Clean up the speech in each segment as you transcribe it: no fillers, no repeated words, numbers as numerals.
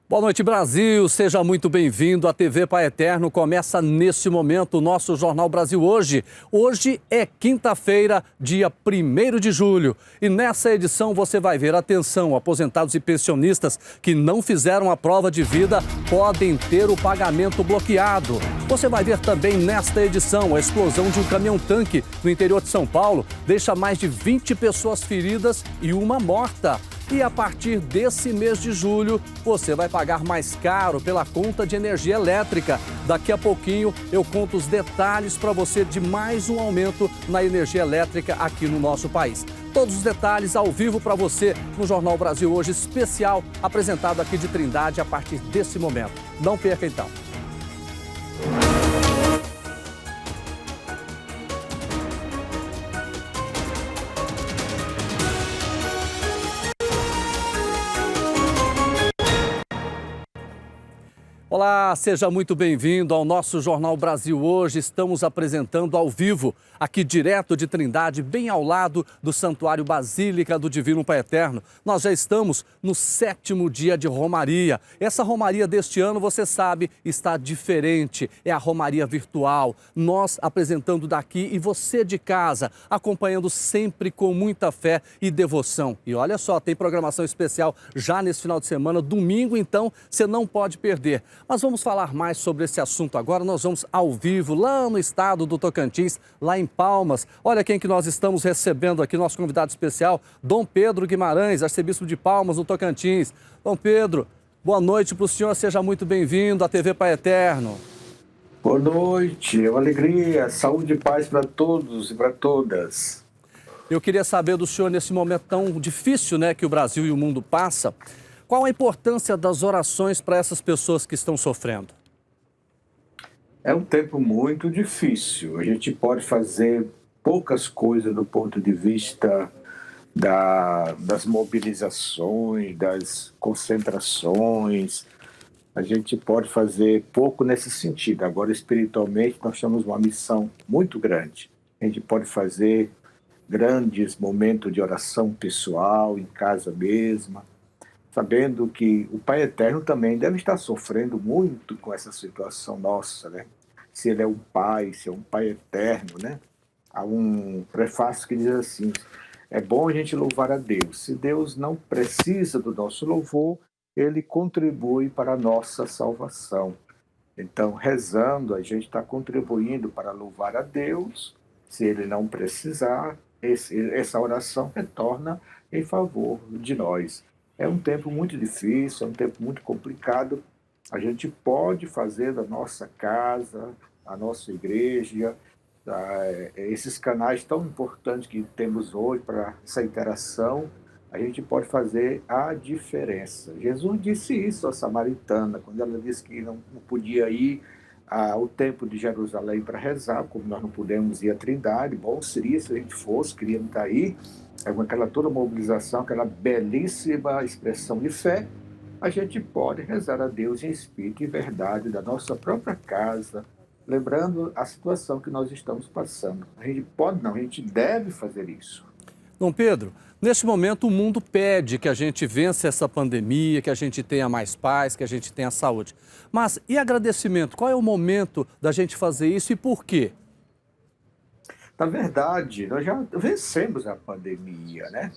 Boa noite, Brasil. Seja muito bem-vindo. A TV Pai Eterno começa neste momento o nosso Jornal Brasil Hoje. Hoje é quinta-feira, dia 1º de julho. E nessa edição você vai ver, atenção, aposentados e pensionistas que não fizeram a prova de vida podem ter o pagamento bloqueado. Você vai ver também nesta edição a explosão de um caminhão-tanque no interior de São Paulo deixa mais de 20 pessoas feridas e uma morta. E a partir desse mês de julho, você vai pagar mais caro pela conta de energia elétrica. Daqui a pouquinho eu conto os detalhes para você de mais um aumento na energia elétrica aqui no nosso país. Todos os detalhes ao vivo para você no Jornal Brasil Hoje, especial, apresentado aqui de Trindade a partir desse momento. Não perca então. Olá, seja muito bem-vindo ao nosso Jornal Brasil Hoje. Estamos apresentando ao vivo, aqui direto de Trindade, bem ao lado do Santuário Basílica do Divino Pai Eterno. Nós já estamos no 7º dia de Romaria. Essa Romaria deste ano, você sabe, está diferente. É a Romaria virtual. Nós apresentando daqui e você de casa, acompanhando sempre com muita fé e devoção. E olha só, tem programação especial já nesse final de semana, domingo, então, você não pode perder. Mas vamos falar mais sobre esse assunto agora. Nós vamos ao vivo lá no estado do Tocantins, lá em Palmas. Olha quem que nós estamos recebendo aqui, nosso convidado especial, Dom Pedro Guimarães, arcebispo de Palmas, no Tocantins. Dom Pedro, boa noite para o senhor, seja muito bem-vindo à TV Pai Eterno. Boa noite, é uma alegria, saúde e paz para todos e para todas. Eu queria saber do senhor, nesse momento tão difícil, né, que o Brasil e o mundo passa, qual a importância das orações para essas pessoas que estão sofrendo? É um tempo muito difícil. A gente pode fazer poucas coisas do ponto de vista das mobilizações, das concentrações. A gente pode fazer pouco nesse sentido. Agora, espiritualmente, nós temos uma missão muito grande. A gente pode fazer grandes momentos de oração pessoal, em casa mesma, sabendo que o Pai Eterno também deve estar sofrendo muito com essa situação nossa, né? Se ele é um Pai, se é um Pai Eterno, né? Há um prefácio que diz assim, é bom a gente louvar a Deus. Se Deus não precisa do nosso louvor, ele contribui para a nossa salvação. Então, rezando, a gente está contribuindo para louvar a Deus. Se ele não precisar, essa oração retorna em favor de nós. É um tempo muito difícil, é um tempo muito complicado. A gente pode fazer da nossa casa, a nossa igreja, esses canais tão importantes que temos hoje para essa interação, a gente pode fazer a diferença. Jesus disse isso à samaritana, quando ela disse que não podia ir ao templo de Jerusalém para rezar, como nós não pudemos ir à Trindade. Bom seria se a gente fosse, queríamos estar aí, com aquela toda mobilização, aquela belíssima expressão de fé, a gente pode rezar a Deus em espírito e verdade da nossa própria casa, lembrando a situação que nós estamos passando. A gente pode não, a gente deve fazer isso. Dom Pedro, neste momento o mundo pede que a gente vença essa pandemia, que a gente tenha mais paz, que a gente tenha saúde. Mas e agradecimento? Qual é o momento da gente fazer isso e por quê? Na verdade, nós já vencemos a pandemia, né?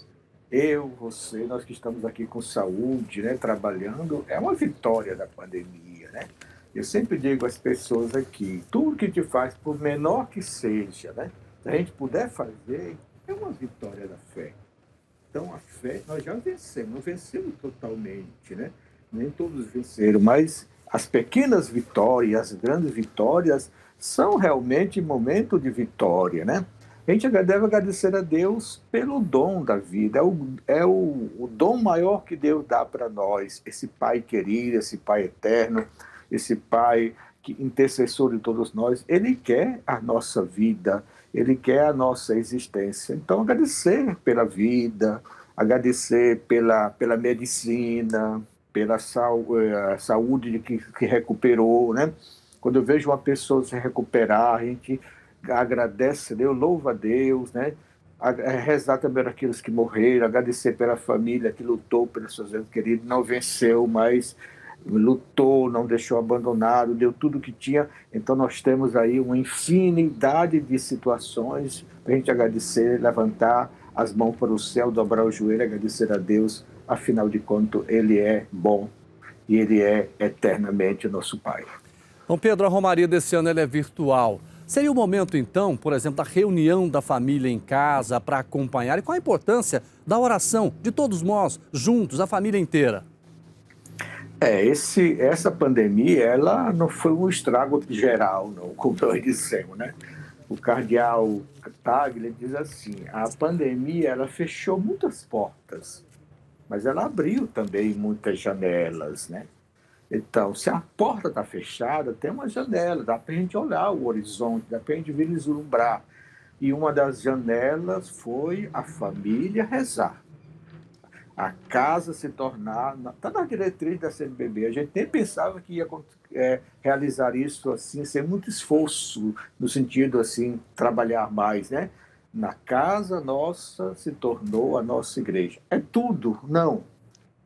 Eu, você, nós que estamos aqui com saúde, né, trabalhando, é uma vitória da pandemia, né? Eu sempre digo às pessoas aqui, tudo que te faz, por menor que seja, né? Se a gente puder fazer, é uma vitória da fé. Então, a fé, nós já vencemos, não vencemos totalmente, né? Nem todos venceram, mas as pequenas vitórias, as grandes vitórias, são realmente momento de vitória, né? A gente deve agradecer a Deus pelo dom da vida, é o dom maior que Deus dá para nós, esse Pai querido, esse Pai eterno, esse Pai que intercessor de todos nós. Ele quer a nossa vida, ele quer a nossa existência. Então, agradecer pela vida, agradecer pela medicina, pela saúde que recuperou, né? Quando eu vejo uma pessoa se recuperar, a gente agradece a Deus, louva a Deus, né? Rezar também aqueles que morreram, agradecer pela família que lutou pelos seus entes queridos, não venceu, mas lutou, não deixou abandonado, deu tudo o que tinha. Então nós temos aí uma infinidade de situações para a gente agradecer, levantar as mãos para o céu, dobrar o joelho, agradecer a Deus. Afinal de contas, Ele é bom e Ele é eternamente o nosso Pai. Dom Pedro, a Romaria desse ano ela é virtual. Seria o momento, então, por exemplo, da reunião da família em casa para acompanhar? E qual a importância da oração de todos nós, juntos, a família inteira? Essa pandemia, ela não foi um estrago geral, não, como nós dissemos, né? O cardeal Tagle diz assim, a pandemia, ela fechou muitas portas, mas ela abriu também muitas janelas, né? Então, se a porta está fechada, tem uma janela, dá para a gente olhar o horizonte, dá para a gente vislumbrar. E uma das janelas foi a família rezar. A casa se tornar... Está na diretriz da CNBB. A gente nem pensava que ia realizar isso assim, sem muito esforço, no sentido assim, trabalhar mais, né? Na casa nossa se tornou a nossa igreja. É tudo? Não.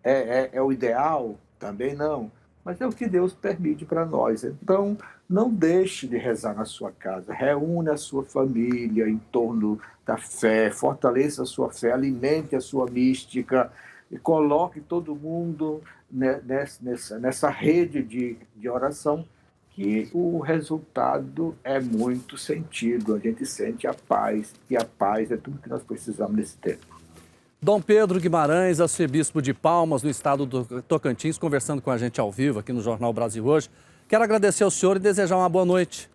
É o ideal? Também não. Mas é o que Deus permite para nós. Então, não deixe de rezar na sua casa. Reúne a sua família em torno da fé, fortaleça a sua fé, alimente a sua mística e coloque todo mundo nessa rede de oração, que o resultado é muito sentido. A gente sente a paz, e a paz é tudo que nós precisamos nesse tempo. Dom Pedro Guimarães, arcebispo de Palmas, no estado do Tocantins, conversando com a gente ao vivo aqui no Jornal Brasil Hoje. Quero agradecer ao senhor e desejar uma boa noite.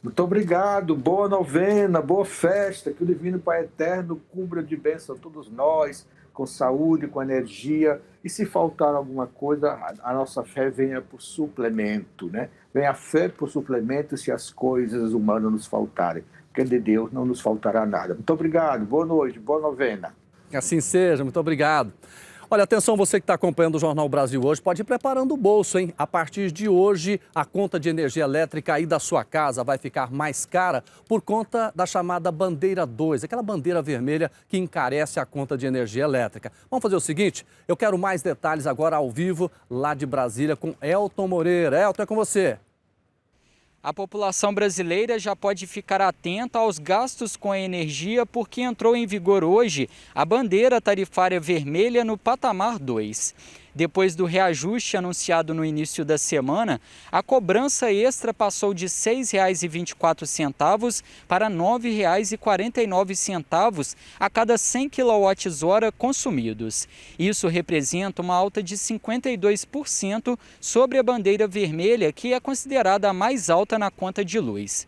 Muito obrigado, boa novena, boa festa, que o Divino Pai Eterno cubra de bênção a todos nós, com saúde, com energia, e se faltar alguma coisa, a nossa fé venha por suplemento, né? Venha a fé por suplemento se as coisas humanas nos faltarem, porque de Deus não nos faltará nada. Muito obrigado, boa noite, boa novena. Assim seja, muito obrigado. Olha, atenção, você que está acompanhando o Jornal Brasil Hoje, pode ir preparando o bolso, hein? A partir de hoje, a conta de energia elétrica aí da sua casa vai ficar mais cara por conta da chamada bandeira 2, aquela bandeira vermelha que encarece a conta de energia elétrica. Vamos fazer o seguinte, eu quero mais detalhes agora ao vivo, lá de Brasília, com Elton Moreira. Elton, é com você. A população brasileira já pode ficar atenta aos gastos com a energia porque entrou em vigor hoje a bandeira tarifária vermelha no patamar 2. Depois do reajuste anunciado no início da semana, a cobrança extra passou de R$ 6,24 para R$ 9,49 a cada 100 kWh consumidos. Isso representa uma alta de 52% sobre a bandeira vermelha, que é considerada a mais alta na conta de luz.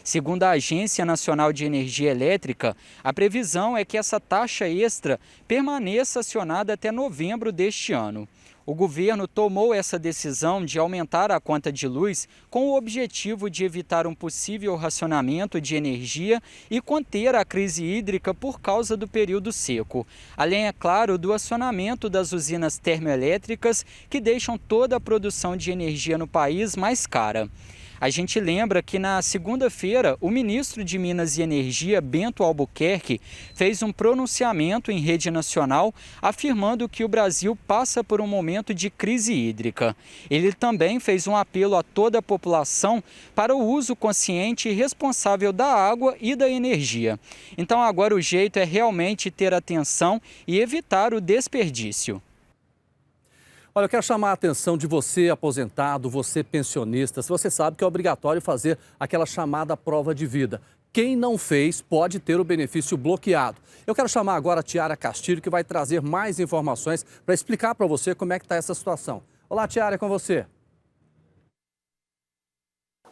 Segundo a Agência Nacional de Energia Elétrica, a previsão é que essa taxa extra permaneça acionada até novembro deste ano. O governo tomou essa decisão de aumentar a conta de luz com o objetivo de evitar um possível racionamento de energia e conter a crise hídrica por causa do período seco. Além, é claro, do acionamento das usinas termoelétricas que deixam toda a produção de energia no país mais cara. A gente lembra que na segunda-feira, o ministro de Minas e Energia, Bento Albuquerque, fez um pronunciamento em rede nacional afirmando que o Brasil passa por um momento de crise hídrica. Ele também fez um apelo a toda a população para o uso consciente e responsável da água e da energia. Então agora o jeito é realmente ter atenção e evitar o desperdício. Olha, eu quero chamar a atenção de você aposentado, você pensionista, se você sabe que é obrigatório fazer aquela chamada prova de vida. Quem não fez pode ter o benefício bloqueado. Eu quero chamar agora a Tiara Castilho, que vai trazer mais informações para explicar para você como é que está essa situação. Olá, Tiara, é com você.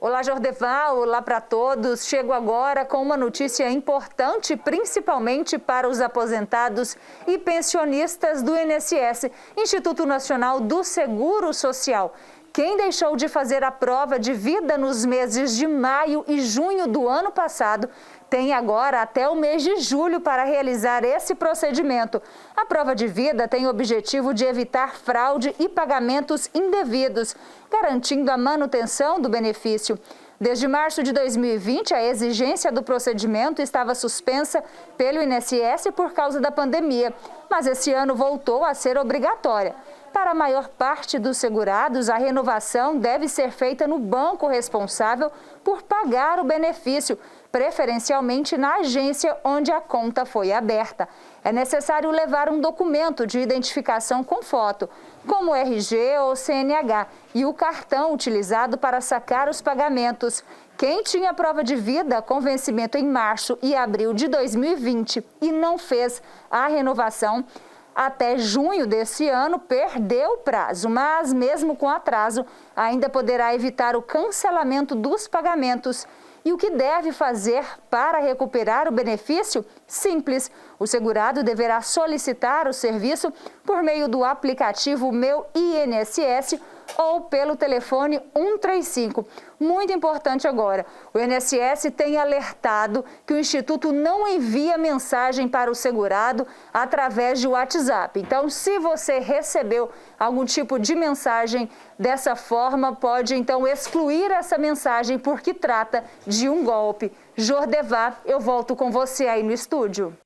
Olá, Jordeval, olá para todos. Chego agora com uma notícia importante, principalmente para os aposentados e pensionistas do INSS, Instituto Nacional do Seguro Social. Quem deixou de fazer a prova de vida nos meses de maio e junho do ano passado tem agora até o mês de julho para realizar esse procedimento. A prova de vida tem o objetivo de evitar fraude e pagamentos indevidos, garantindo a manutenção do benefício. Desde março de 2020, a exigência do procedimento estava suspensa pelo INSS por causa da pandemia, mas esse ano voltou a ser obrigatória. Para a maior parte dos segurados, a renovação deve ser feita no banco responsável por pagar o benefício, preferencialmente na agência onde a conta foi aberta. É necessário levar um documento de identificação com foto, como RG ou CNH, e o cartão utilizado para sacar os pagamentos. Quem tinha prova de vida com vencimento em março e abril de 2020 e não fez a renovação até junho desse ano, perdeu o prazo, mas mesmo com atraso, ainda poderá evitar o cancelamento dos pagamentos. E o que deve fazer para recuperar o benefício? Simples. O segurado deverá solicitar o serviço por meio do aplicativo Meu INSS ou pelo telefone 135. Muito importante agora, o INSS tem alertado que o Instituto não envia mensagem para o segurado através de WhatsApp. Então, se você recebeu algum tipo de mensagem dessa forma, pode então excluir essa mensagem porque trata de um golpe. Jordevá, eu volto com você aí no estúdio.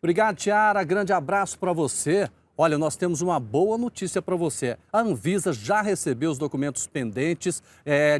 Obrigado, Tiara. Grande abraço para você. Olha, nós temos uma boa notícia para você. A Anvisa já recebeu os documentos pendentes,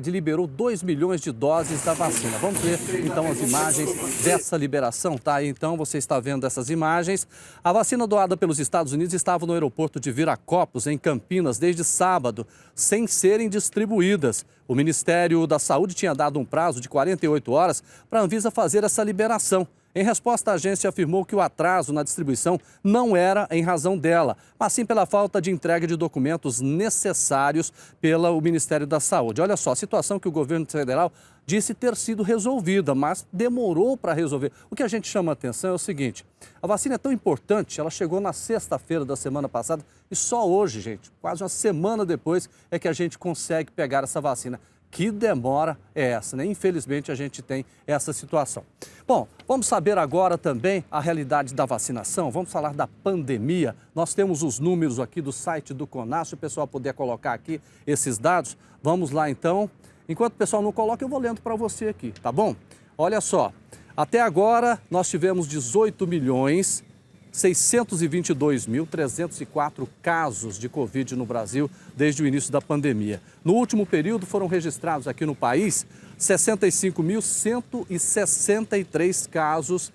liberou 2 milhões de doses da vacina. Vamos ver, então, as imagens dessa liberação, tá? Então, você está vendo essas imagens. A vacina doada pelos Estados Unidos estava no aeroporto de Viracopos, em Campinas, desde sábado, sem serem distribuídas. O Ministério da Saúde tinha dado um prazo de 48 horas para a Anvisa fazer essa liberação. Em resposta, a agência afirmou que o atraso na distribuição não era em razão dela, mas sim pela falta de entrega de documentos necessários pelo Ministério da Saúde. Olha só, a situação que o governo federal disse ter sido resolvida, mas demorou para resolver. O que a gente chama a atenção é o seguinte: a vacina é tão importante, ela chegou na sexta-feira da semana passada e só hoje, gente, quase uma semana depois, é que a gente consegue pegar essa vacina. Que demora é essa, né? Infelizmente, a gente tem essa situação. Bom, vamos saber agora também a realidade da vacinação. Vamos falar da pandemia. Nós temos os números aqui do site do CONAS, se o pessoal puder colocar aqui esses dados. Vamos lá, então. Enquanto o pessoal não coloca, eu vou lendo para você aqui, tá bom? Olha só, até agora nós tivemos 18.622.304 casos de Covid no Brasil desde o início da pandemia. No último período foram registrados aqui no país 65.163 casos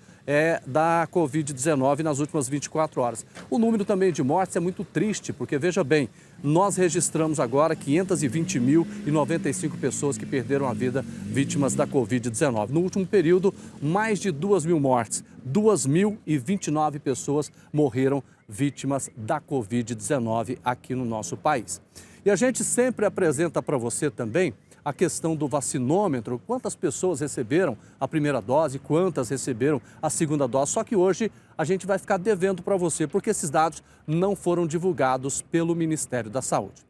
da Covid-19 nas últimas 24 horas. O número também de mortes é muito triste, porque veja bem, nós registramos agora 520.095 pessoas que perderam a vida vítimas da Covid-19. No último período, mais de 2.000 mortes. 2.029 pessoas morreram vítimas da Covid-19 aqui no nosso país. E a gente sempre apresenta para você também a questão do vacinômetro, quantas pessoas receberam a primeira dose, quantas receberam a segunda dose. Só que hoje a gente vai ficar devendo para você, porque esses dados não foram divulgados pelo Ministério da Saúde.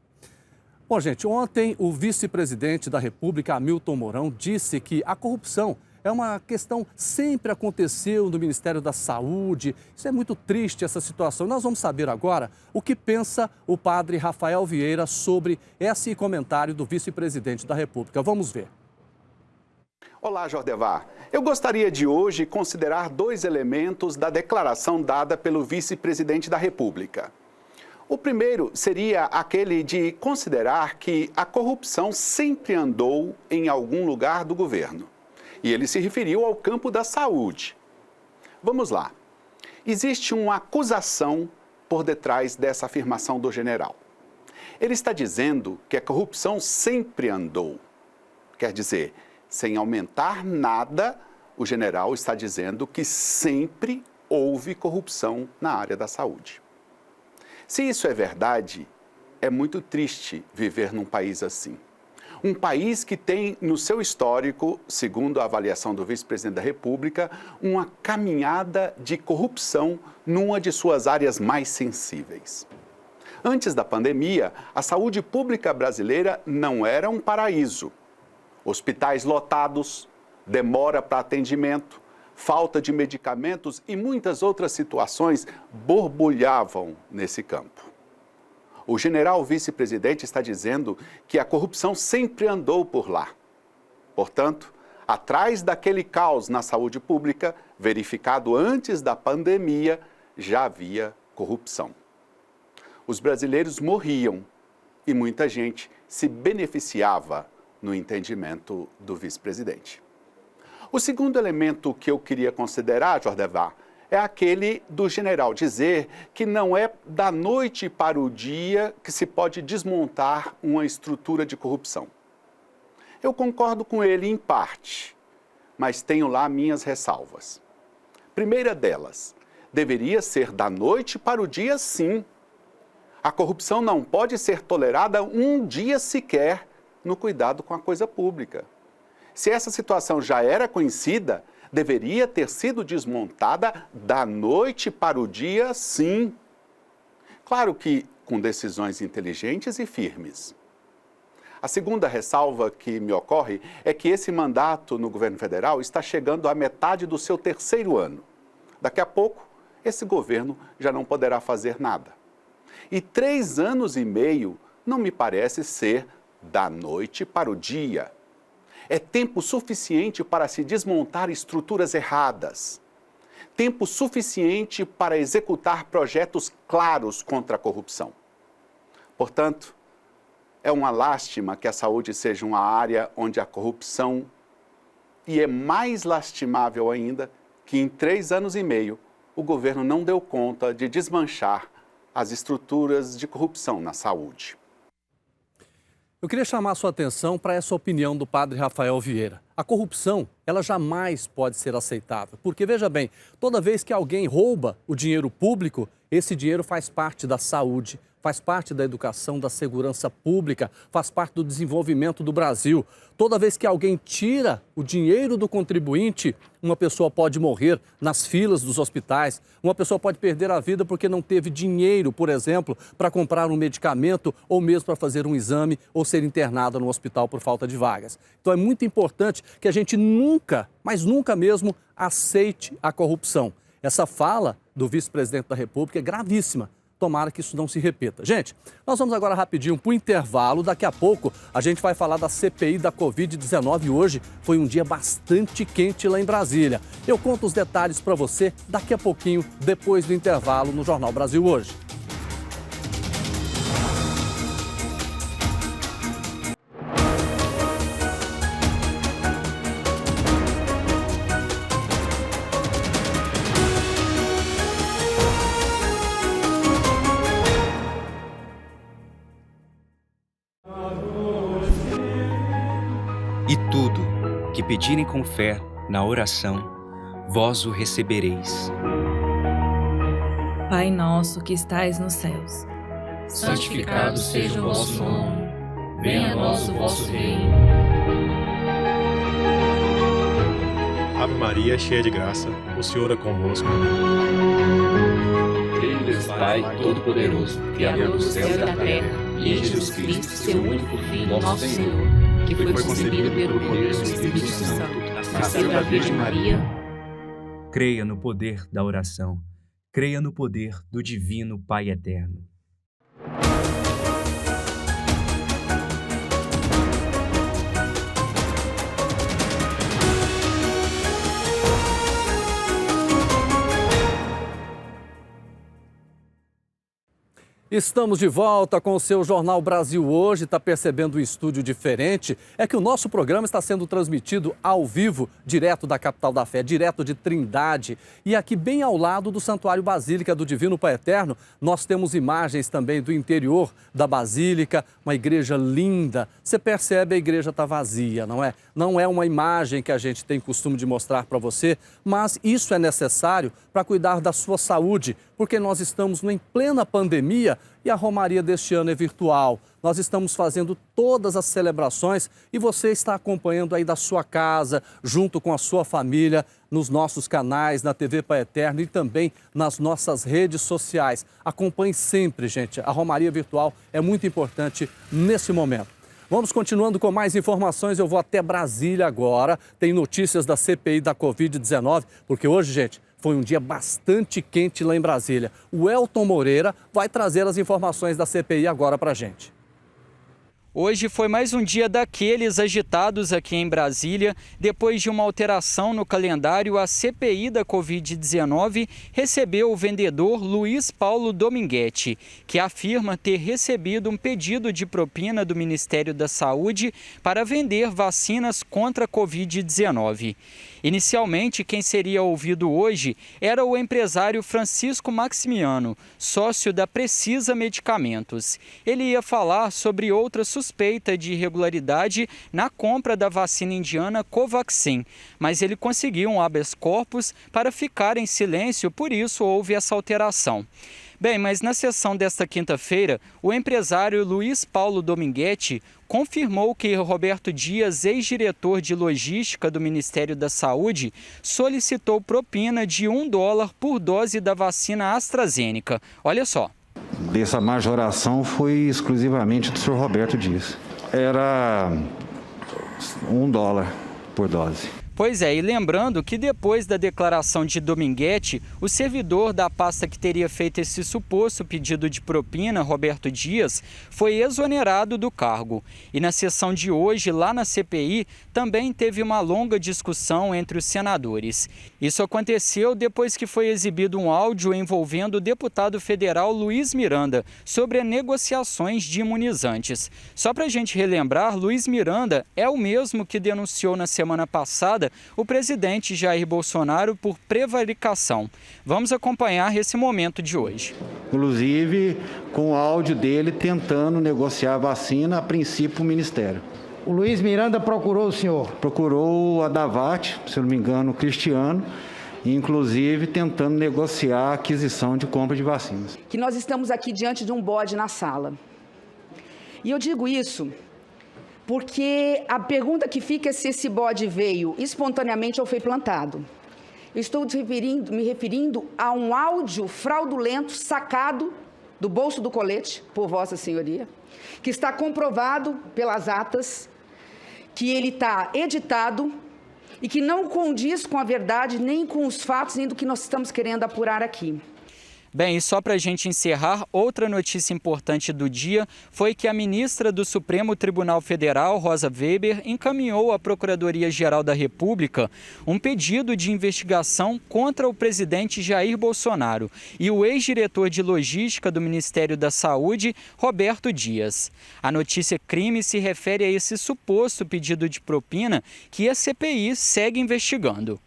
Bom, gente, ontem o vice-presidente da República, Hamilton Mourão, disse que a corrupção é uma questão que sempre aconteceu no Ministério da Saúde. Isso é muito triste, essa situação. Nós vamos saber agora o que pensa o padre Rafael Vieira sobre esse comentário do vice-presidente da República. Vamos ver. Olá, Jordevá. Eu gostaria de hoje considerar 2 elementos da declaração dada pelo vice-presidente da República. O primeiro seria aquele de considerar que a corrupção sempre andou em algum lugar do governo. E ele se referiu ao campo da saúde. Vamos lá. Existe uma acusação por detrás dessa afirmação do general. Ele está dizendo que a corrupção sempre andou. Quer dizer, sem aumentar nada, o general está dizendo que sempre houve corrupção na área da saúde. Se isso é verdade, é muito triste viver num país assim. Um país que tem no seu histórico, segundo a avaliação do vice-presidente da República, uma caminhada de corrupção numa de suas áreas mais sensíveis. Antes da pandemia, a saúde pública brasileira não era um paraíso. Hospitais lotados, demora para atendimento, falta de medicamentos e muitas outras situações borbulhavam nesse campo. O general vice-presidente está dizendo que a corrupção sempre andou por lá. Portanto, atrás daquele caos na saúde pública, verificado antes da pandemia, já havia corrupção. os brasileiros morriam e muita gente se beneficiava no entendimento do vice-presidente. O segundo elemento que eu queria considerar, Jordevar, é aquele do general dizer que não é da noite para o dia que se pode desmontar uma estrutura de corrupção. Eu concordo com ele em parte, mas tenho lá minhas ressalvas. Primeira delas, deveria ser da noite para o dia, sim. A corrupção não pode ser tolerada um dia sequer no cuidado com a coisa pública. Se essa situação já era conhecida, deveria ter sido desmontada da noite para o dia, sim. Claro que com decisões inteligentes e firmes. A segunda ressalva que me ocorre é que esse mandato no governo federal está chegando à metade do seu terceiro ano. Daqui a pouco, esse governo já não poderá fazer nada. E 3 anos e meio não me parece ser da noite para o dia. É tempo suficiente para se desmontar estruturas erradas. Tempo suficiente para executar projetos claros contra a corrupção. Portanto, é uma lástima que a saúde seja uma área onde a corrupção, e é mais lastimável ainda que em 3 anos e meio o governo não deu conta de desmanchar as estruturas de corrupção na saúde. Eu queria chamar a sua atenção para essa opinião do padre Rafael Vieira. A corrupção, ela jamais pode ser aceitável, porque, veja bem, toda vez que alguém rouba o dinheiro público, esse dinheiro faz parte da saúde, faz parte da educação, da segurança pública, faz parte do desenvolvimento do Brasil. Toda vez que alguém tira o dinheiro do contribuinte, uma pessoa pode morrer nas filas dos hospitais, uma pessoa pode perder a vida porque não teve dinheiro, por exemplo, para comprar um medicamento ou mesmo para fazer um exame ou ser internada no hospital por falta de vagas. Então é muito importante que a gente nunca, mas nunca mesmo, aceite a corrupção. Essa fala do vice-presidente da República é gravíssima. Tomara que isso não se repita. Gente, nós vamos agora rapidinho para o intervalo. Daqui a pouco a gente vai falar da CPI da Covid-19. Hoje foi um dia bastante quente lá em Brasília. Eu conto os detalhes para você daqui a pouquinho, depois do intervalo no Jornal Brasil Hoje. E tudo que pedirem com fé na oração, vós o recebereis. Pai nosso que estais nos céus, santificado seja o vosso nome. Venha a nós o vosso reino. Ave Maria, cheia de graça, o Senhor é convosco. Creio em Deus Pai Todo-Poderoso, Criador do céu e da terra, e em Jesus Cristo, seu único Filho, nosso Senhor, que foi concebido pelo poder do Espírito Santo, nasceu da Virgem Maria. Creia no poder da oração. Creia no poder do Divino Pai Eterno. Estamos de volta com o seu Jornal Brasil Hoje. Está percebendo um estúdio diferente? É que o nosso programa está sendo transmitido ao vivo, direto da capital da fé, direto de Trindade. E aqui bem ao lado do Santuário Basílica do Divino Pai Eterno, nós temos imagens também do interior da Basílica, uma igreja linda. Você percebe, a igreja está vazia, não é? Não é uma imagem que a gente tem costume de mostrar para você, mas isso é necessário para cuidar da sua saúde, porque nós estamos em plena pandemia e a romaria deste ano é virtual. Nós estamos fazendo todas as celebrações e você está acompanhando aí da sua casa, junto com a sua família, nos nossos canais, na TV Pai Eterno e também nas nossas redes sociais. Acompanhe sempre, gente. A romaria virtual é muito importante nesse momento. Vamos continuando com mais informações. Eu vou até Brasília agora. Tem notícias da CPI da Covid-19, porque hoje, gente, foi um dia bastante quente lá em Brasília. O Elton Moreira vai trazer as informações da CPI agora para a gente. Hoje foi mais um dia daqueles agitados aqui em Brasília. Depois de uma alteração no calendário, a CPI da Covid-19 recebeu o vendedor Luiz Paulo Dominguete, que afirma ter recebido um pedido de propina do Ministério da Saúde para vender vacinas contra a Covid-19. Inicialmente, quem seria ouvido hoje era o empresário Francisco Maximiano, sócio da Precisa Medicamentos. Ele ia falar sobre outra suspeita de irregularidade na compra da vacina indiana Covaxin, mas ele conseguiu um habeas corpus para ficar em silêncio, por isso houve essa alteração. Bem, mas na sessão desta quinta-feira, o empresário Luiz Paulo Dominguete confirmou que Roberto Dias, ex-diretor de logística do Ministério da Saúde, solicitou propina de $1 por dose da vacina AstraZeneca. Olha só. Dessa majoração foi exclusivamente do senhor Roberto Dias. Era $1 por dose. Pois é, e lembrando que depois da declaração de Dominguete, o servidor da pasta que teria feito esse suposto pedido de propina, Roberto Dias, foi exonerado do cargo. E na sessão de hoje, lá na CPI, também teve uma longa discussão entre os senadores. Isso aconteceu depois que foi exibido um áudio envolvendo o deputado federal Luiz Miranda sobre negociações de imunizantes. Só para a gente relembrar, Luiz Miranda é o mesmo que denunciou na semana passada o presidente Jair Bolsonaro por prevaricação. Vamos acompanhar esse momento de hoje. Inclusive, com o áudio dele tentando negociar a vacina, a princípio, o Ministério. O Luiz Miranda procurou o senhor? Procurou a Davat, se eu não me engano, o Cristiano, inclusive tentando negociar a aquisição de compra de vacinas. Que nós estamos aqui diante de um bode na sala. E eu digo isso porque a pergunta que fica é se esse bode veio espontaneamente ou foi plantado. Eu estou me referindo a um áudio fraudulento sacado do bolso do colete, por Vossa Senhoria, que está comprovado pelas atas, que ele está editado e que não condiz com a verdade, nem com os fatos, nem do que nós estamos querendo apurar aqui. Bem, e só para a gente encerrar, outra notícia importante do dia foi que a ministra do Supremo Tribunal Federal, Rosa Weber, encaminhou à Procuradoria-Geral da República um pedido de investigação contra o presidente Jair Bolsonaro e o ex-diretor de logística do Ministério da Saúde, Roberto Dias. A notícia crime se refere a esse suposto pedido de propina que a CPI segue investigando.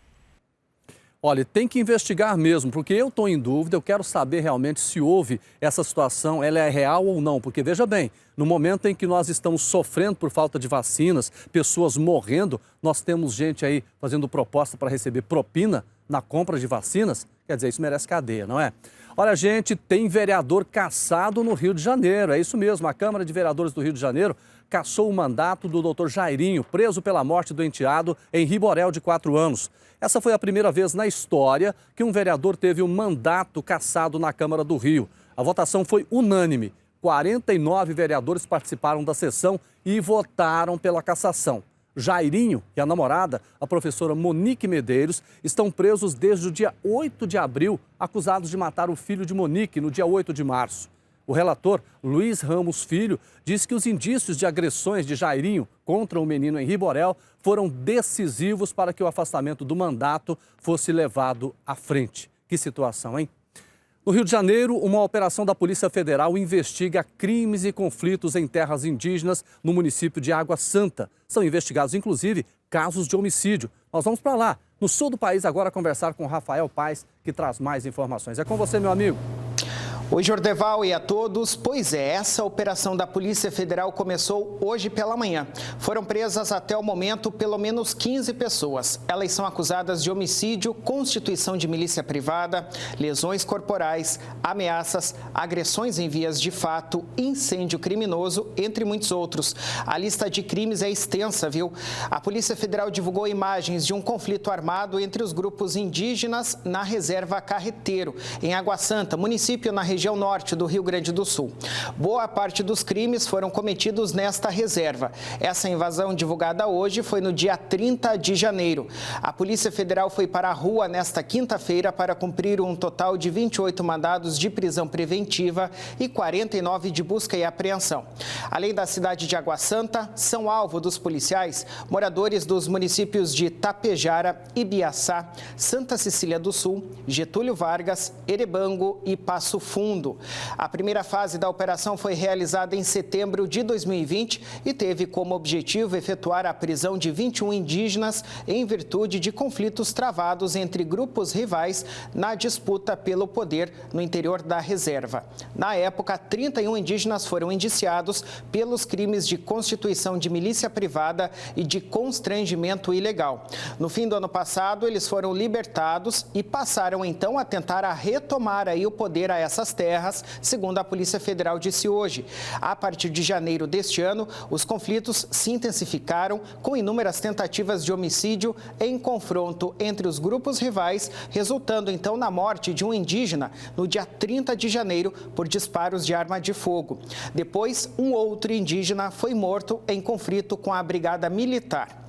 Olha, tem que investigar mesmo, porque eu estou em dúvida, eu quero saber realmente se houve essa situação, ela é real ou não. Porque, veja bem, no momento em que nós estamos sofrendo por falta de vacinas, pessoas morrendo, nós temos gente aí fazendo proposta para receber propina na compra de vacinas. Quer dizer, isso merece cadeia, não é? Olha, gente, tem vereador cassado no Rio de Janeiro, é isso mesmo. A Câmara de Vereadores do Rio de Janeiro cassou o mandato do doutor Jairinho, preso pela morte do enteado em Riborel, de 4 anos. Essa foi a primeira vez na história que um vereador teve um mandato cassado na Câmara do Rio. A votação foi unânime. 49 vereadores participaram da sessão e votaram pela cassação. Jairinho e a namorada, a professora Monique Medeiros, estão presos desde o dia 8 de abril, acusados de matar o filho de Monique no dia 8 de março. O relator, Luiz Ramos Filho, diz que os indícios de agressões de Jairinho contra o menino em Riborel foram decisivos para que o afastamento do mandato fosse levado à frente. Que situação, hein? No Rio de Janeiro, uma operação da Polícia Federal investiga crimes e conflitos em terras indígenas no município de Água Santa. São investigados, inclusive, casos de homicídio. Nós vamos para lá, no sul do país, agora conversar com Rafael Paes, que traz mais informações. É com você, meu amigo. Oi, Jordeval, e a todos. Pois é, essa operação da Polícia Federal começou hoje pela manhã. Foram presas até o momento pelo menos 15 pessoas. Elas são acusadas de homicídio, constituição de milícia privada, lesões corporais, ameaças, agressões em vias de fato, incêndio criminoso, entre muitos outros. A lista de crimes é extensa, viu? A Polícia Federal divulgou imagens de um conflito armado entre os grupos indígenas na reserva Carreteiro, em Água Santa, município na região região norte do Rio Grande do Sul. Boa parte dos crimes foram cometidos nesta reserva. Essa invasão divulgada hoje foi no dia 30 de janeiro. A Polícia Federal foi para a rua nesta quinta-feira para cumprir um total de 28 mandados de prisão preventiva e 49 de busca e apreensão. Além da cidade de Água Santa, são alvo dos policiais moradores dos municípios de Tapejara, Ibiaçá, Santa Cecília do Sul, Getúlio Vargas, Erebango e Passo Fundo. A primeira fase da operação foi realizada em setembro de 2020 e teve como objetivo efetuar a prisão de 21 indígenas em virtude de conflitos travados entre grupos rivais na disputa pelo poder no interior da reserva. Na época, 31 indígenas foram indiciados pelos crimes de constituição de milícia privada e de constrangimento ilegal. No fim do ano passado, eles foram libertados e passaram então a tentar retomar aí o poder a essas terras, segundo a Polícia Federal disse hoje. A partir de janeiro deste ano, os conflitos se intensificaram com inúmeras tentativas de homicídio em confronto entre os grupos rivais, resultando então na morte de um indígena no dia 30 de janeiro por disparos de arma de fogo. Depois, um outro indígena foi morto em conflito com a Brigada Militar.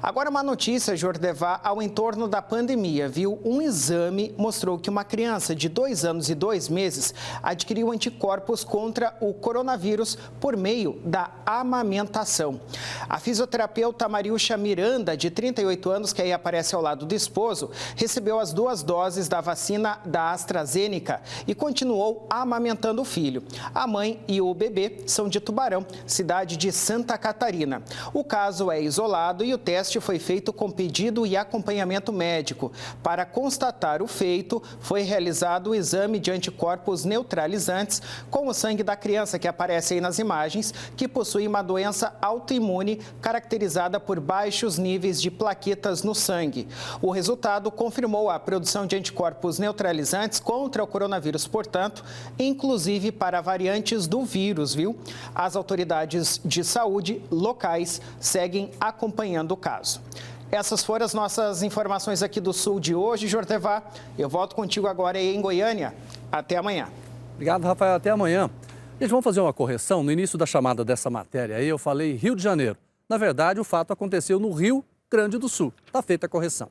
Agora uma notícia, Jordevá, ao entorno da pandemia, viu? Um exame mostrou que uma criança de 2 anos e 2 meses adquiriu anticorpos contra o coronavírus por meio da amamentação. A fisioterapeuta Mariúcha Miranda, de 38 anos, que aí aparece ao lado do esposo, recebeu as 2 doses da vacina da AstraZeneca e continuou amamentando o filho. A mãe e o bebê são de Tubarão, cidade de Santa Catarina. O caso é isolado e o teste foi feito com pedido e acompanhamento médico. Para constatar o feito, foi realizado o exame de anticorpos neutralizantes com o sangue da criança, que aparece aí nas imagens, que possui uma doença autoimune caracterizada por baixos níveis de plaquetas no sangue. O resultado confirmou a produção de anticorpos neutralizantes contra o coronavírus, portanto, inclusive para variantes do vírus, viu? As autoridades de saúde locais seguem acompanhando o caso. Essas foram as nossas informações aqui do Sul de hoje, Jordevá. Eu volto contigo agora aí em Goiânia. Até amanhã. Obrigado, Rafael. Até amanhã. Gente, vamos fazer uma correção. No início da chamada dessa matéria aí, eu falei Rio de Janeiro. Na verdade, o fato aconteceu no Rio Grande do Sul. Está feita a correção.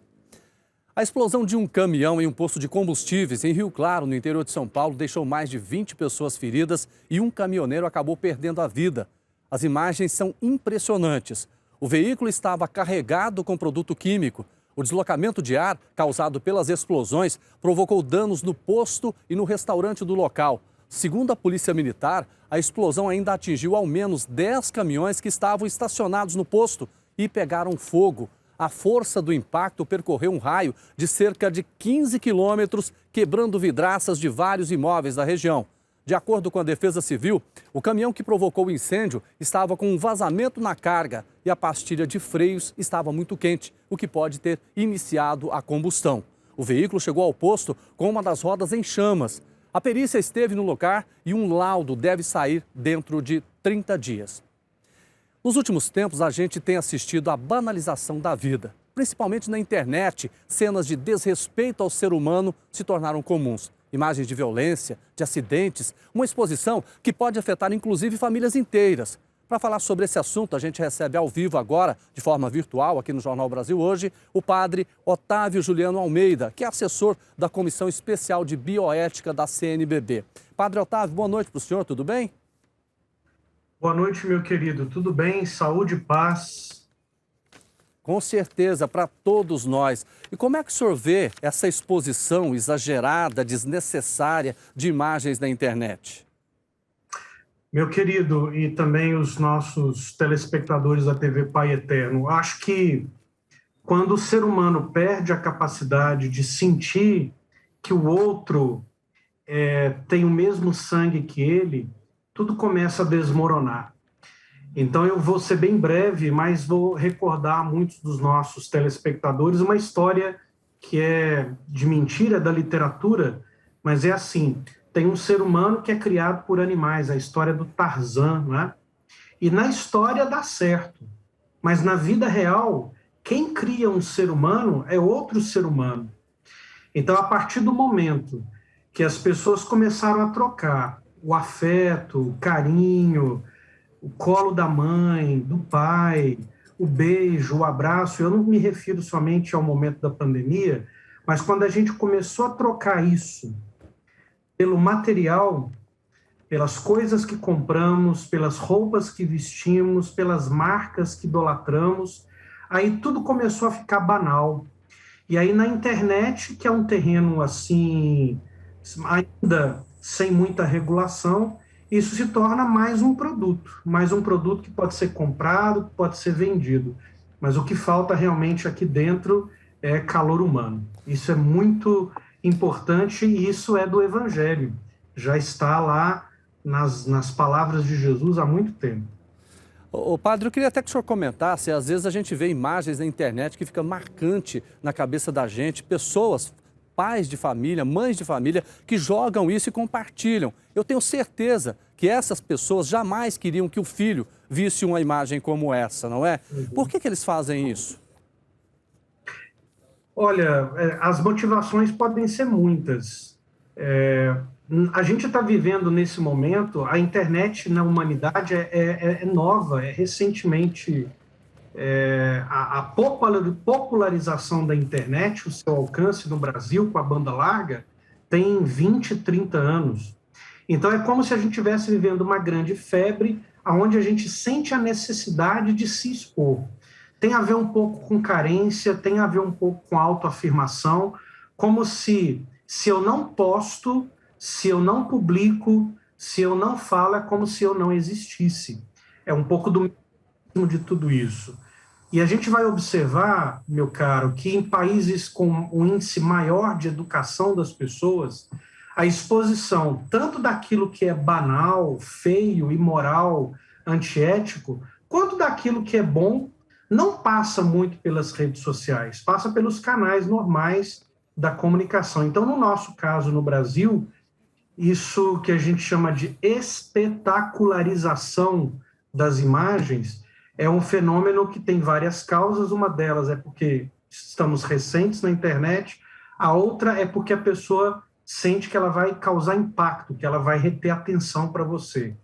A explosão de um caminhão em um posto de combustíveis em Rio Claro, no interior de São Paulo, deixou mais de 20 pessoas feridas e um caminhoneiro acabou perdendo a vida. As imagens são impressionantes. O veículo estava carregado com produto químico. O deslocamento de ar causado pelas explosões provocou danos no posto e no restaurante do local. Segundo a Polícia Militar, a explosão ainda atingiu ao menos 10 caminhões que estavam estacionados no posto e pegaram fogo. A força do impacto percorreu um raio de cerca de 15 quilômetros, quebrando vidraças de vários imóveis da região. De acordo com a Defesa Civil, o caminhão que provocou o incêndio estava com um vazamento na carga e a pastilha de freios estava muito quente, o que pode ter iniciado a combustão. O veículo chegou ao posto com uma das rodas em chamas. A perícia esteve no lugar e um laudo deve sair dentro de 30 dias. Nos últimos tempos, a gente tem assistido à banalização da vida. Principalmente na internet, cenas de desrespeito ao ser humano se tornaram comuns. Imagens de violência, de acidentes, uma exposição que pode afetar inclusive famílias inteiras. Para falar sobre esse assunto, a gente recebe ao vivo agora, de forma virtual, aqui no Jornal Brasil Hoje, o padre Otávio Juliano Almeida, que é assessor da Comissão Especial de Bioética da CNBB. Padre Otávio, boa noite para o senhor, tudo bem? Boa noite, meu querido, tudo bem? Saúde e paz. Com certeza, para todos nós. E como é que o senhor vê essa exposição exagerada, desnecessária de imagens na internet? Meu querido, e também os nossos telespectadores da TV Pai Eterno, acho que quando o ser humano perde a capacidade de sentir que o outro tem o mesmo sangue que ele, tudo começa a desmoronar. Então eu vou ser bem breve, mas vou recordar a muitos dos nossos telespectadores uma história que é de mentira da literatura, mas é assim, tem um ser humano que é criado por animais, a história do Tarzan, né? E na história dá certo, mas na vida real, quem cria um ser humano é outro ser humano. Então, a partir do momento que as pessoas começaram a trocar o afeto, o carinho, o colo da mãe, do pai, o beijo, o abraço. Eu não me refiro somente ao momento da pandemia, mas quando a gente começou a trocar isso pelo material, pelas coisas que compramos, pelas roupas que vestimos, pelas marcas que idolatramos, aí tudo começou a ficar banal. E aí na internet, que é um terreno assim, ainda sem muita regulação, isso se torna mais um produto que pode ser comprado, que pode ser vendido. Mas o que falta realmente aqui dentro é calor humano. Isso é muito importante e isso é do Evangelho. Já está lá nas palavras de Jesus há muito tempo. Ô, padre, eu queria até que o senhor comentasse, às vezes a gente vê imagens na internet que fica marcante na cabeça da gente, pessoas, pais de família, mães de família, que jogam isso e compartilham. Eu tenho certeza que essas pessoas jamais queriam que o filho visse uma imagem como essa, não é? Por que eles fazem isso? Olha, as motivações podem ser muitas. A gente está vivendo nesse momento, a internet na humanidade é nova, recentemente a popularização da internet, o seu alcance no Brasil com a banda larga, tem 20, 30 anos. Então é como se a gente estivesse vivendo uma grande febre, onde a gente sente a necessidade de se expor. Tem a ver um pouco com carência, tem a ver um pouco com autoafirmação, como se eu não posto, se eu não publico, se eu não falo, é como se eu não existisse. É um pouco do mesmo de tudo isso. E a gente vai observar, meu caro, que em países com um índice maior de educação das pessoas, a exposição tanto daquilo que é banal, feio, imoral, antiético, quanto daquilo que é bom, não passa muito pelas redes sociais, passa pelos canais normais da comunicação. Então, no nosso caso, no Brasil, isso que a gente chama de espetacularização das imagens é um fenômeno que tem várias causas. Uma delas é porque estamos recentes na internet, a outra é porque a pessoa sente que ela vai causar impacto, que ela vai reter atenção para você.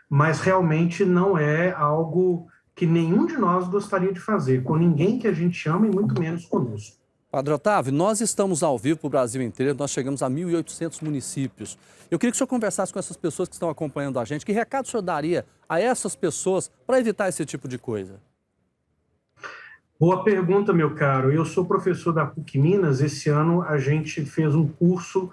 Mas realmente não é algo que nenhum de nós gostaria de fazer, com ninguém que a gente ama e muito menos conosco. Padre Otávio, nós estamos ao vivo para o Brasil inteiro, nós chegamos a 1.800 municípios. Eu queria que o senhor conversasse com essas pessoas que estão acompanhando a gente. Que recado o senhor daria a essas pessoas para evitar esse tipo de coisa? Boa pergunta, meu caro. Eu sou professor da PUC Minas. Esse ano a gente fez um curso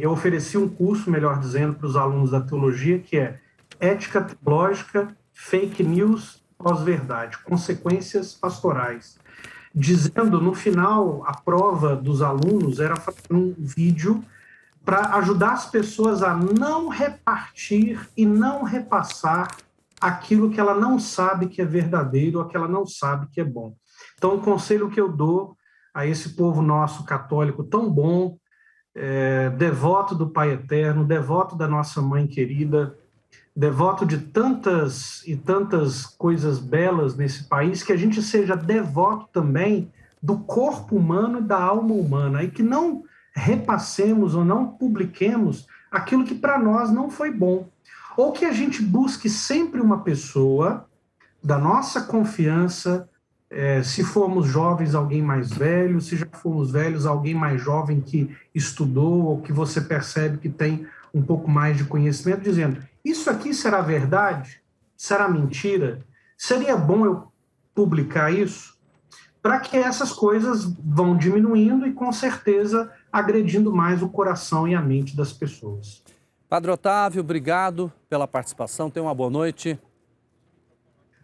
eu ofereci um curso, melhor dizendo, para os alunos da teologia, que é Ética Teológica, Fake News, Pós-Verdade, Consequências Pastorais. Dizendo, no final, a prova dos alunos era fazer um vídeo para ajudar as pessoas a não repartir e não repassar aquilo que ela não sabe que é verdadeiro ou que ela não sabe que é bom. Então, o conselho que eu dou a esse povo nosso católico tão bom, devoto do Pai Eterno, devoto da nossa Mãe querida, devoto de tantas e tantas coisas belas nesse país, que a gente seja devoto também do corpo humano e da alma humana, e que não repassemos ou não publiquemos aquilo que para nós não foi bom. Ou que a gente busque sempre uma pessoa da nossa confiança, se formos jovens, alguém mais velho, se já formos velhos, alguém mais jovem que estudou ou que você percebe que tem um pouco mais de conhecimento, dizendo: isso aqui será verdade? Será mentira? Seria bom eu publicar isso? Para que essas coisas vão diminuindo e, com certeza, agredindo mais o coração e a mente das pessoas. Padre Otávio, obrigado pela participação. Tenha uma boa noite.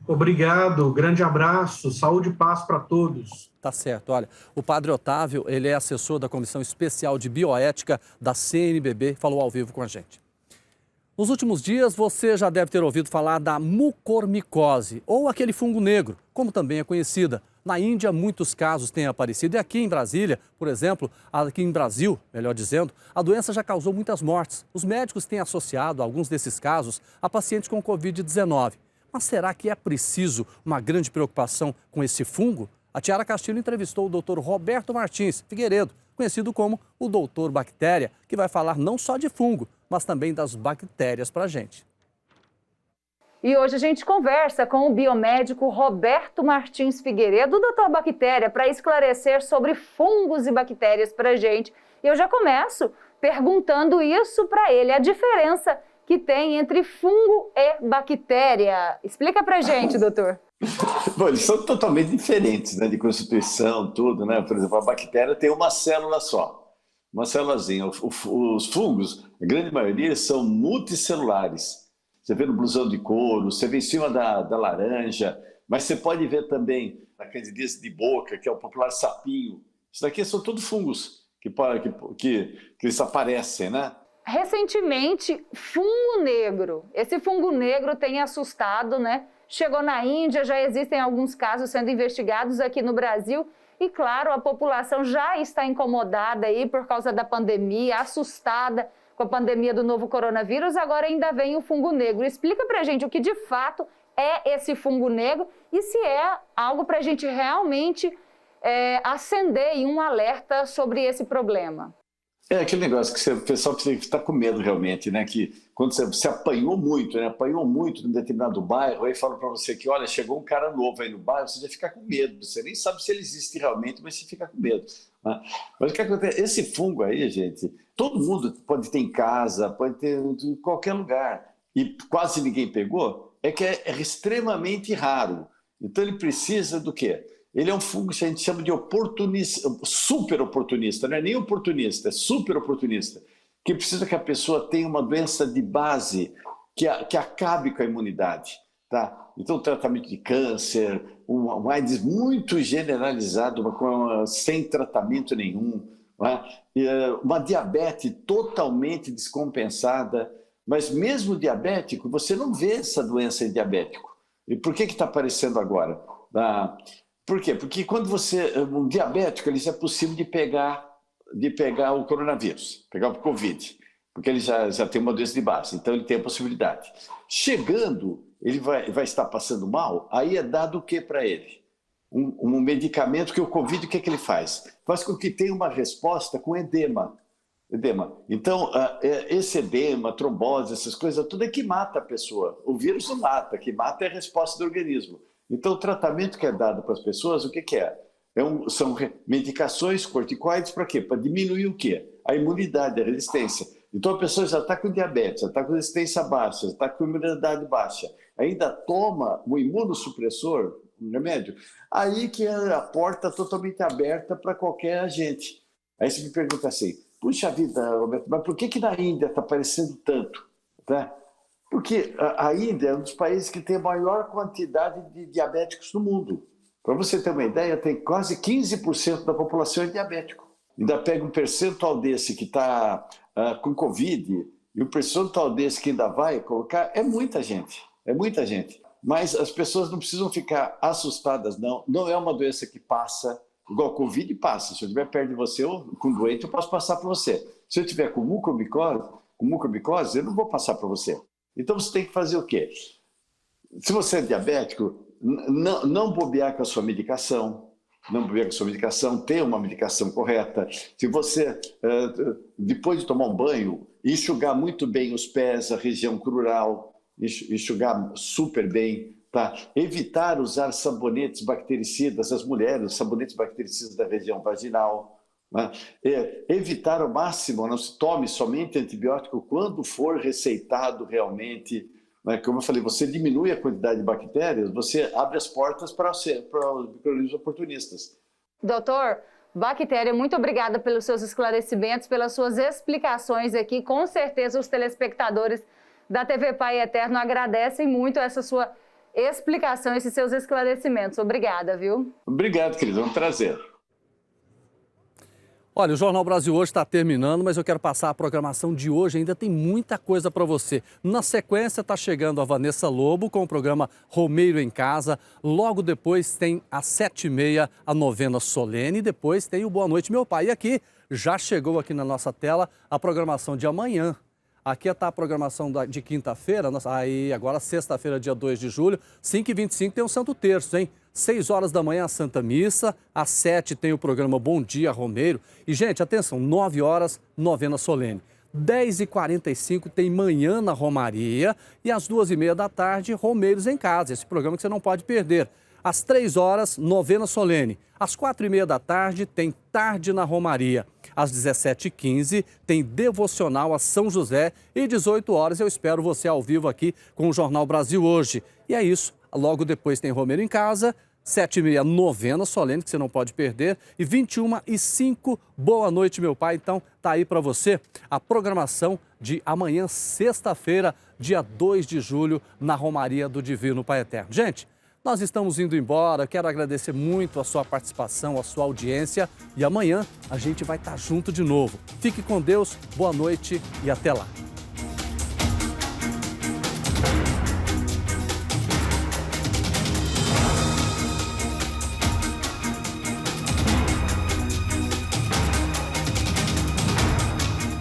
Obrigado, grande abraço, saúde e paz para todos. Tá certo, olha, o Padre Otávio, ele é assessor da Comissão Especial de Bioética da CNBB, falou ao vivo com a gente. Nos últimos dias, você já deve ter ouvido falar da mucormicose, ou aquele fungo negro, como também é conhecida. Na Índia, muitos casos têm aparecido. E aqui em Brasília, por exemplo, aqui em Brasil, melhor dizendo, a doença já causou muitas mortes. Os médicos têm associado alguns desses casos a pacientes com Covid-19. Mas será que é preciso uma grande preocupação com esse fungo? A Tiara Castilho entrevistou o Dr. Roberto Martins Figueiredo conhecido como o Doutor Bactéria, que vai falar não só de fungo, mas também das bactérias para a gente. E hoje a gente conversa com o biomédico Roberto Martins Figueiredo, Doutor Bactéria, para esclarecer sobre fungos e bactérias para a gente. E eu já começo perguntando isso para ele, a diferença que tem entre fungo e bactéria. Explica para a gente, doutor. Bom, eles são totalmente diferentes, né, de constituição, tudo, né? Por exemplo, a bactéria tem uma célula só, uma célulazinha. Os fungos, a grande maioria, são multicelulares. Você vê no blusão de couro, você vê em cima da laranja, mas você pode ver também na candidíase de boca, que é o popular sapinho. Isso daqui são todos fungos que eles aparecem, né? Recentemente, fungo negro. Esse fungo negro tem assustado, né? Chegou na Índia, já existem alguns casos sendo investigados aqui no Brasil. E, claro, a população já está incomodada aí por causa da pandemia, assustada com a pandemia do novo coronavírus. Agora ainda vem o fungo negro. Explica pra gente o que de fato é esse fungo negro e se é algo pra gente realmente acender aí um alerta sobre esse problema. É aquele negócio que o pessoal está com medo realmente, né? Que quando você apanhou muito, né? Apanhou muito em determinado bairro, aí falam para você que, olha, chegou um cara novo aí no bairro, você já fica com medo. Você nem sabe se ele existe realmente, mas você fica com medo. Né? Mas o que acontece? Esse fungo aí, gente, todo mundo pode ter em casa, pode ter em qualquer lugar. E quase ninguém pegou, é que é extremamente raro. Então ele precisa do quê? Ele é um fungo que a gente chama de oportunista, super oportunista, não é nem oportunista, é super oportunista, que precisa que a pessoa tenha uma doença de base que acabe com a imunidade. Tá? Então, tratamento de câncer, um AIDS muito generalizado, sem tratamento nenhum, né? Uma diabetes totalmente descompensada, mas mesmo diabético, você não vê essa doença em diabético. E por que está aparecendo agora? Por quê? Porque quando um diabético, ele é possível de pegar o coronavírus, pegar o Covid, porque ele já tem uma doença de base, então ele tem a possibilidade. Chegando, ele vai estar passando mal, aí é dado o que para ele? Um medicamento que o Covid, o que ele faz? Faz com que tenha uma resposta com edema. Então, esse edema, trombose, essas coisas, tudo é que mata a pessoa. O vírus não mata, o que mata é a resposta do organismo. Então, o tratamento que é dado para as pessoas, o que é? São medicações corticoides para quê? Para diminuir o quê? A imunidade, a resistência. Então, a pessoa já está com diabetes, já está com resistência baixa, já está com imunidade baixa, ainda toma um imunossupressor, um remédio, aí que a porta totalmente aberta para qualquer agente. Aí você me pergunta assim, puxa vida, Roberto, mas por que na Índia está aparecendo tanto? Tá? Porque a Índia é um dos países que tem a maior quantidade de diabéticos no mundo. Para você ter uma ideia, tem quase 15% da população é diabético. Ainda pega um percentual desse que está com Covid e um percentual desse que ainda vai colocar, é muita gente. Mas as pessoas não precisam ficar assustadas, não. Não é uma doença que passa, igual a Covid passa. Se eu estiver perto de você ou com doente, eu posso passar para você. Se eu estiver com mucormicose, eu não vou passar para você. Então você tem que fazer o quê? Se você é diabético, não bobear com a sua medicação, ter uma medicação correta. Se você, depois de tomar um banho, enxugar muito bem os pés, a região crural, enxugar super bem, tá? Evitar usar sabonetes bactericidas, as mulheres, sabonetes bactericidas da região vaginal. Né? Evitar ao máximo, não se tome somente antibiótico quando for receitado realmente. Né? Como eu falei, você diminui a quantidade de bactérias, você abre as portas para os micro-organismos oportunistas. Doutor, Bactéria, muito obrigada pelos seus esclarecimentos, pelas suas explicações aqui. Com certeza os telespectadores da TV Pai Eterno agradecem muito essa sua explicação, esses seus esclarecimentos. Obrigada, viu? Obrigado, querido. É um prazer. Olha, o Jornal Brasil hoje está terminando, mas eu quero passar a programação de hoje. Ainda tem muita coisa para você. Na sequência está chegando a Vanessa Lobo com o programa Romeiro em Casa. Logo depois tem às 7h30 a novena solene. Depois tem o Boa Noite, Meu Pai. E aqui já chegou aqui na nossa tela a programação de amanhã. Aqui está a programação de quinta-feira. Aí agora sexta-feira, dia 2 de julho, 5h25 tem o Santo Terço, hein? 6 horas da manhã a Santa Missa, às 7 tem o programa Bom Dia Romeiro. E, gente, atenção, 9 horas, novena solene. 10h45 tem Manhã na Romaria e às 2h30 da tarde, Romeiros em Casa, esse programa que você não pode perder. Às 3 horas, novena solene. Às 4h30 da tarde, tem Tarde na Romaria. Às 17h15, tem Devocional a São José. E 18 horas eu espero você ao vivo aqui com o Jornal Brasil Hoje. E é isso, logo depois tem Romeiro em Casa. 7h30, novena solene, que você não pode perder. E 21h05, Boa Noite, Meu Pai. Então, tá aí para você a programação de amanhã, sexta-feira, dia 2 de julho, na Romaria do Divino Pai Eterno. Gente, nós estamos indo embora. Quero agradecer muito a sua participação, a sua audiência. E amanhã a gente vai estar junto de novo. Fique com Deus, boa noite e até lá.